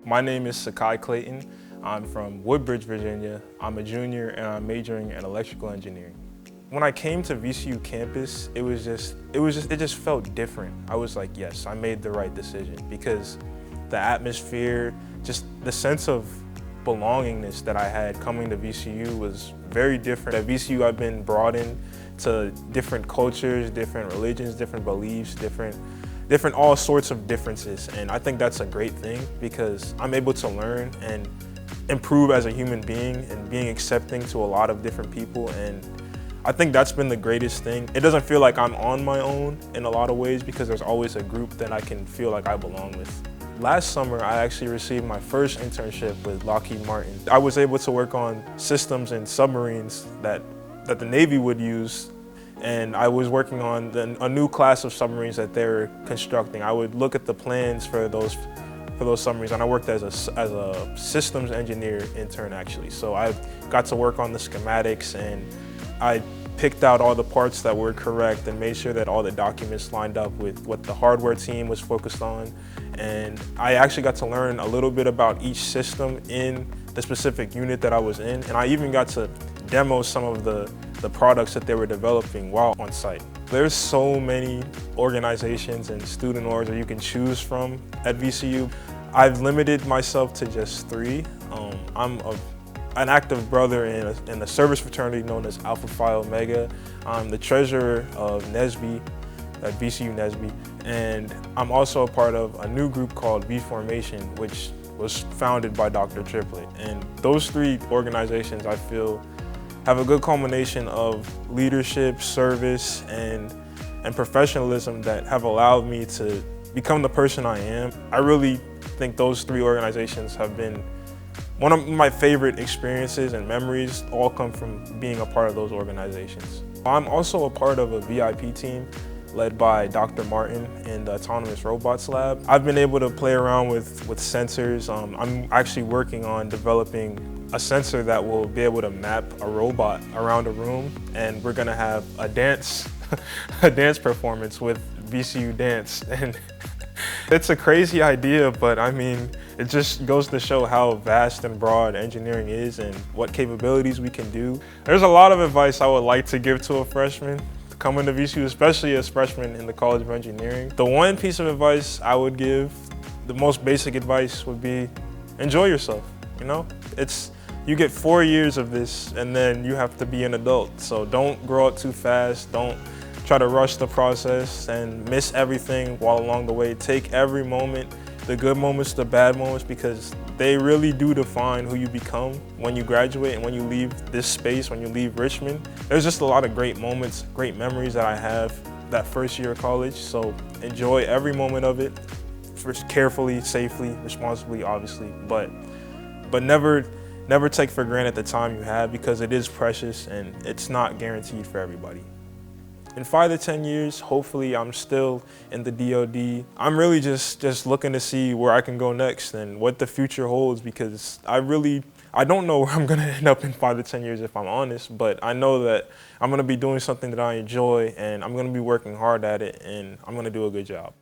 My name is Sakai Clayton. I'm from Woodbridge, Virginia. I'm a junior and I'm majoring in electrical engineering. When I came to VCU campus, it just felt different. I was like, yes, I made the right decision because the atmosphere, just the sense of belongingness that I had coming to VCU was very different. At VCU, I've been brought in to different cultures, different religions, different beliefs, different all sorts of differences. And I think that's a great thing because I'm able to learn and improve as a human being and being accepting to a lot of different people. And I think that's been the greatest thing. It doesn't feel like I'm on my own in a lot of ways because there's always a group that I can feel like I belong with. Last summer, I actually received my first internship with Lockheed Martin. I was able to work on systems and submarines that the Navy would use, and I was working on a new class of submarines that they were constructing. I would look at the plans for those submarines, and I worked as a systems engineer intern actually. So I got to work on the schematics, and I picked out all the parts that were correct and made sure that all the documents lined up with what the hardware team was focused on. And I actually got to learn a little bit about each system in the specific unit that I was in. And I even got to demo some of the products that they were developing while on site. There's so many organizations and student orgs that you can choose from at VCU. I've limited myself to just 3. I'm an active brother in a service fraternity known as Alpha Phi Omega. I'm the treasurer of NSBE, at VCU NSBE, and I'm also a part of a new group called V-Formation, which was founded by Dr. Triplett. And those 3 organizations, I feel, have a good culmination of leadership, service, and professionalism that have allowed me to become the person I am. I really think those 3 organizations have been one of my favorite experiences and memories. All come from being a part of those organizations. I'm also a part of a VIP team led by Dr. Martin in the Autonomous Robots Lab. I've been able to play around with sensors. I'm actually working on developing a sensor that will be able to map a robot around a room, and we're gonna have a dance, a dance performance with VCU Dance. And it's a crazy idea, but I mean, it just goes to show how vast and broad engineering is and what capabilities we can do. There's a lot of advice I would like to give to a freshman coming to VCU, especially as freshmen in the College of Engineering. The one piece of advice I would give, the most basic advice would be enjoy yourself, you know? You get 4 years of this and then you have to be an adult. So don't grow up too fast, don't try to rush the process and miss everything while along the way. Take every moment, the good moments, the bad moments, because they really do define who you become when you graduate and when you leave this space, when you leave Richmond. There's just a lot of great moments, great memories that I have that first year of college. So enjoy every moment of it, first carefully, safely, responsibly, obviously, but never take for granted the time you have because it is precious and it's not guaranteed for everybody. In 5 to 10 years, hopefully I'm still in the DoD. I'm really just looking to see where I can go next and what the future holds because I don't know where I'm gonna end up in 5 to 10 years if I'm honest, but I know that I'm gonna be doing something that I enjoy and I'm gonna be working hard at it and I'm gonna do a good job.